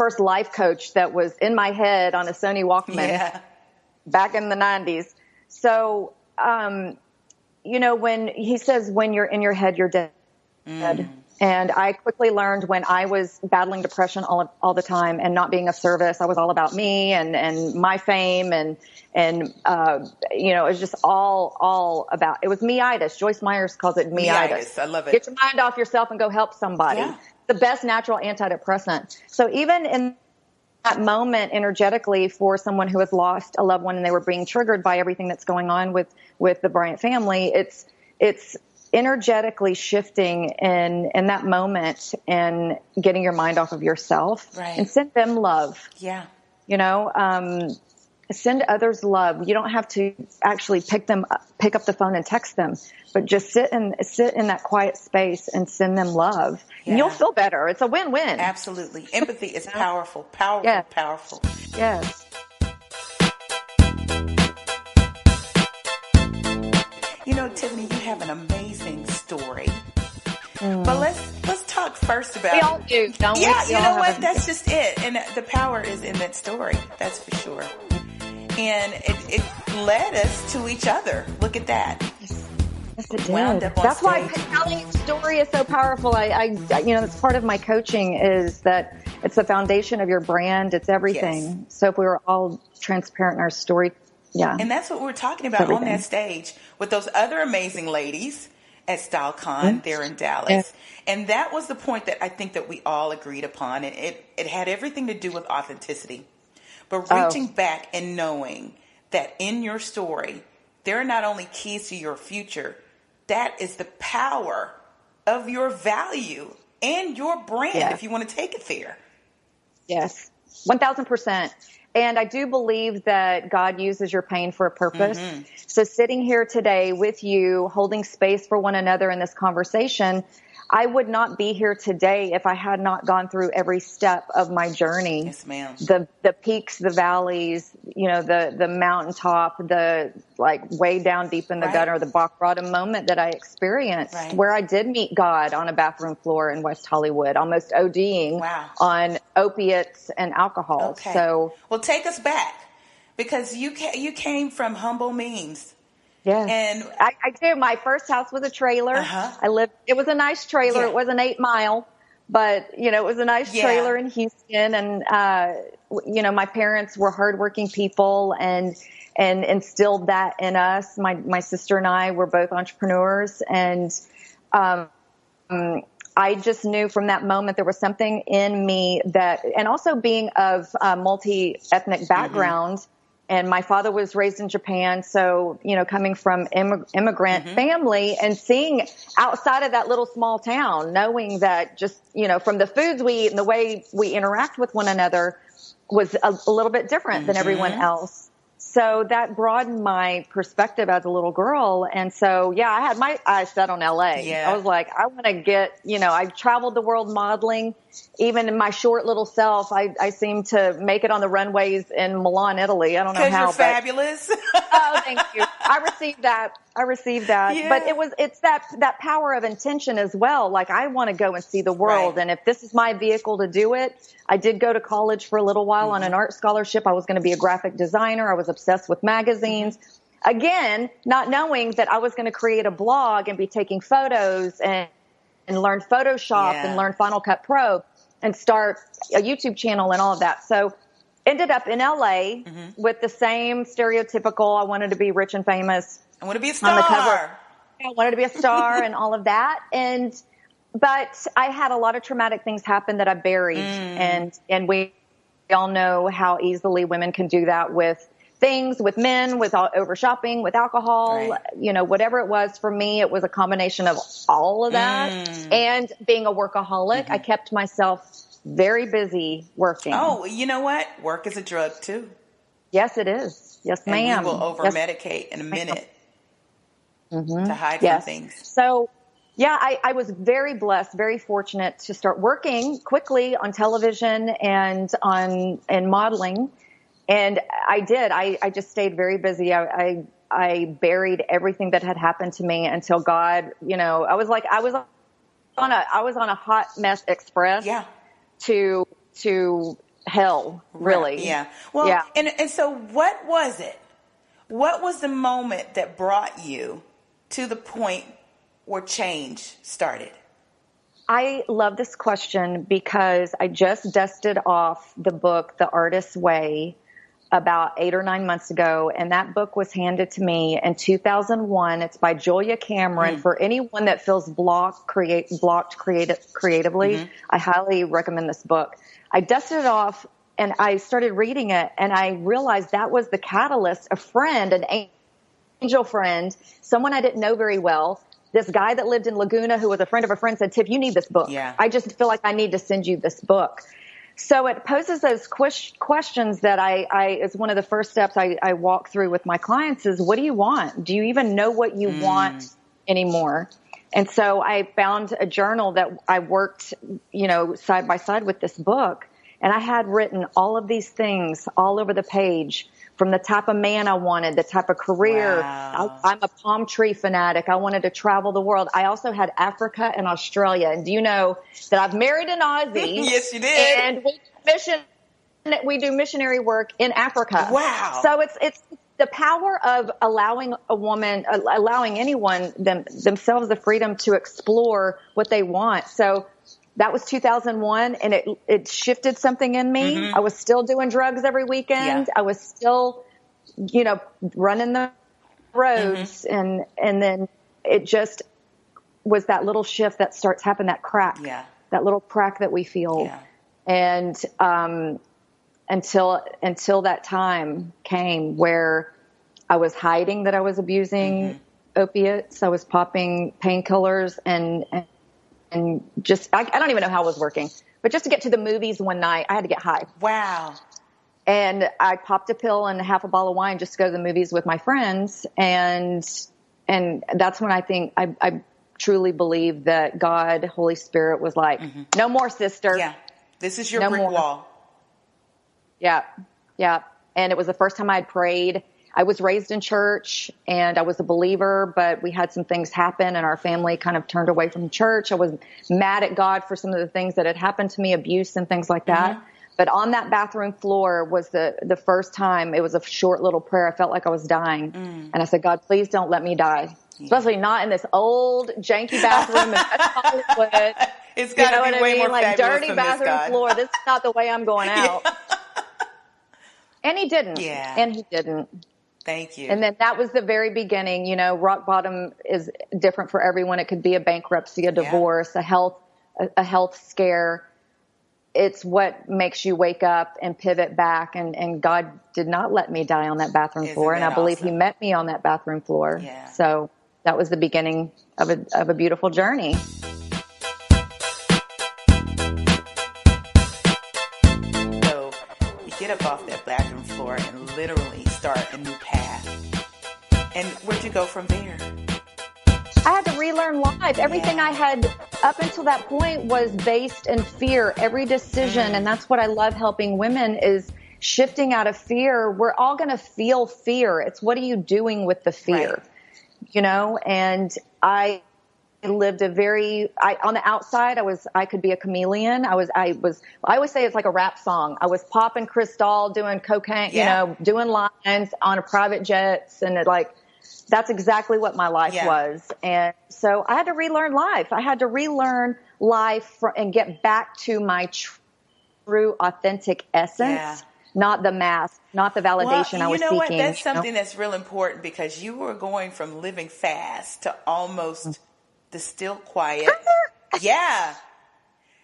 first life coach that was in my head on a Sony Walkman back in the 90s. So, when he says, when you're in your head, you're dead. And I quickly learned when I was battling depression all the time and not being of service, I was all about me and my fame and it was just all about, it was me-itis. Joyce Myers calls it me-itis. I love it. Get your mind off yourself and go help somebody. Yeah. The best natural antidepressant. So even in that moment energetically for someone who has lost a loved one and they were being triggered by everything that's going on with the Bryant family, it's energetically shifting in that moment and getting your mind off of yourself and send them love. Yeah. Send others love. You don't have to actually pick up the phone and text them, but just sit in that quiet space and send them love. Yeah. And you'll feel better. It's a win-win. Absolutely. Empathy is powerful. Powerful. Yes. Tiffany, you have an amazing story. But let's talk first about. We all do, don't we? Yeah, you know what? That's just it. And the power is in that story. That's for sure. And it led us to each other. Look at that. Yes, it did. That's why telling a story is so powerful. That's part of my coaching is that it's the foundation of your brand. It's everything. Yes. So if we were all transparent in our story, yeah. And that's what we're talking about on that stage with those other amazing ladies at StyleCon there in Dallas. Yes. And that was the point that I think that we all agreed upon. And it had everything to do with authenticity. But reaching back and knowing that in your story, there are not only keys to your future, that is the power of your value and your brand if you want to take it there. Yes, 1,000%. And I do believe that God uses your pain for a purpose. Mm-hmm. So sitting here today with you, holding space for one another in this conversation, I would not be here today if I had not gone through every step of my journey. Yes, ma'am. The peaks, the valleys, the mountaintop, the way down deep in the gutter, the rock bottom moment that I experienced where I did meet God on a bathroom floor in West Hollywood, almost ODing on opiates and alcohol. Okay. So, well, take us back because you came from humble means. Yeah, and I do. My first house was a trailer. It was a nice trailer. It wasn't 8 Mile, but it was a nice trailer in Houston. And my parents were hardworking people and instilled that in us. My sister and I were both entrepreneurs, and I just knew from that moment there was something in me that, and also being of multi-ethnic background. And my father was raised in Japan. So, coming from immigrant family and seeing outside of that little small town, knowing that just, from the foods we eat and the way we interact with one another was a little bit different than everyone else. So that broadened my perspective as a little girl. And so, I had my eyes set on LA. Yeah. I was like, I want to get, I traveled the world modeling. Even in my short little self, I seem to make it on the runways in Milan, Italy. I don't know how. Because you're fabulous. Oh, thank you. I received that. Yeah. But it's that power of intention as well. Like, I want to go and see the world. And if this is my vehicle to do it, I did go to college for a little while on an art scholarship. I was going to be a graphic designer. I was obsessed with magazines. Again, not knowing that I was going to create a blog and be taking photos and learn Photoshop and learn Final Cut Pro and start a YouTube channel and all of that. So ended up in LA with the same stereotypical, I wanted to be rich and famous. I want to be a star. On the cover. I wanted to be a star and all of that. But I had a lot of traumatic things happen that I buried. And we all know how easily women can do that with things, with men, with over shopping, with alcohol, whatever it was. For me, it was a combination of all of that and being a workaholic. I kept myself very busy working. Oh, you know what? Work is a drug too. Yes, it is. Yes, ma'am. And we will over-medicate in a minute to hide from things. So, I was very blessed, very fortunate to start working quickly on television and in modeling. And I did. I just stayed very busy. I buried everything that had happened to me until God, I was on a hot mess express to hell, really. Yeah. Well, Yeah. and so what was it? What was the moment that brought you to the point where change started? I love this question because I just dusted off the book, The Artist's Way, about 8 or 9 months ago. And that book was handed to me in 2001. It's by Julia Cameron. For anyone that feels blocked creatively, I highly recommend this book. I dusted it off and I started reading it, and I realized that was the catalyst. A friend, an angel friend, someone I didn't know very well, this guy that lived in Laguna who was a friend of a friend, said, Tiff, you need this book. Yeah. I just feel like I need to send you this book. So it poses those questions that is one of the first steps I walk through with my clients is, what do you want? Do you even know what you want anymore? And so I found a journal that I worked, side by side with this book. And I had written all of these things all over the page, from the type of man I wanted, the type of career. Wow. I'm a palm tree fanatic. I wanted to travel the world. I also had Africa and Australia. And do you know that I've married an Aussie? Yes, you did. And we do missionary work in Africa. Wow. So it's the power of allowing anyone themselves the freedom to explore what they want. So that was 2001, and it shifted something in me. I was still doing drugs every weekend. Yeah. I was still, running the roads, and then it just was that little shift that starts happening, that crack, that little crack that we feel. And until that time came where I was hiding that I was abusing opiates, I was popping painkillers, and just, I don't even know how it was working, but just to get to the movies one night, I had to get high. Wow. And I popped a pill and half a bottle of wine just to go to the movies with my friends. And that's when I think I truly believe that God, Holy Spirit was like, no more, sister. Yeah. This is your brick wall. Yeah. Yeah. And it was the first time I had prayed. I was raised in church and I was a believer, but we had some things happen and our family kind of turned away from church. I was mad at God for some of the things that had happened to me, abuse and things like that. But on that bathroom floor was the first time. It was a short little prayer. I felt like I was dying. And I said, God, please don't let me die. Especially not in this old janky bathroom in Hollywood. It's got to be way more like fabulous dirty than bathroom this, God. floor. This is not the way I'm going out. And he didn't. Yeah. And he didn't. Thank you. And then that was the very beginning. Rock bottom is different for everyone. It could be a bankruptcy, a divorce, a health scare. It's what makes you wake up and pivot back. And God did not let me die on that bathroom floor. And I believe he met me on that bathroom floor. Yeah. So that was the beginning of a beautiful journey. So you get up off that bathroom floor and literally start a new path. And where'd you go from there? I had to relearn life. Everything I had up until that point was based in fear. Every decision, and that's what I love helping women, is shifting out of fear. We're all going to feel fear. It's what are you doing with the fear? Right. And I lived on the outside, I could be a chameleon. I always say it's like a rap song. I was popping crystal, doing cocaine, doing lines on a private jets, and that's exactly what my life was. And so I had to relearn life. I had to relearn life and get back to my true, authentic essence, not the mask, not the validation I was seeking. You know what? That's something that's real important, because you were going from living fast to almost the still quiet.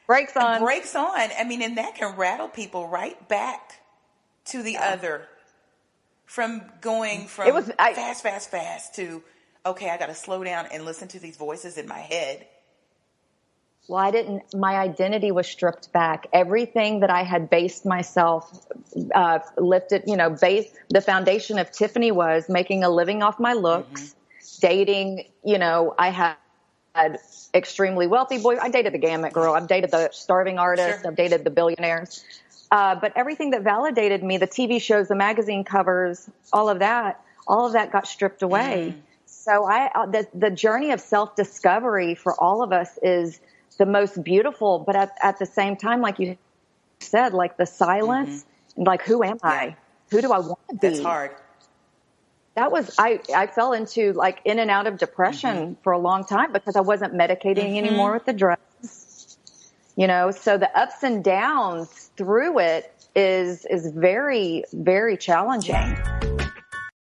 Brakes on. I mean, and that can rattle people right back to the other. From going from fast to, okay, I got to slow down and listen to these voices in my head. Well, my identity was stripped back. Everything that I had based myself, lifted, the foundation of Tiffany was making a living off my looks, dating, I had extremely wealthy boys. I dated the gamut girl. I've dated the starving artists. I've dated the billionaires. But everything that validated me, the TV shows, the magazine covers, all of that got stripped away. So the journey of self-discovery for all of us is the most beautiful, but at the same time, like you said, like the silence, and like, who am I? Who do I want to be? That's hard. That was, I fell into like in and out of depression for a long time because I wasn't medicating anymore with the drugs, you know, so the ups and downs through it is very, very challenging.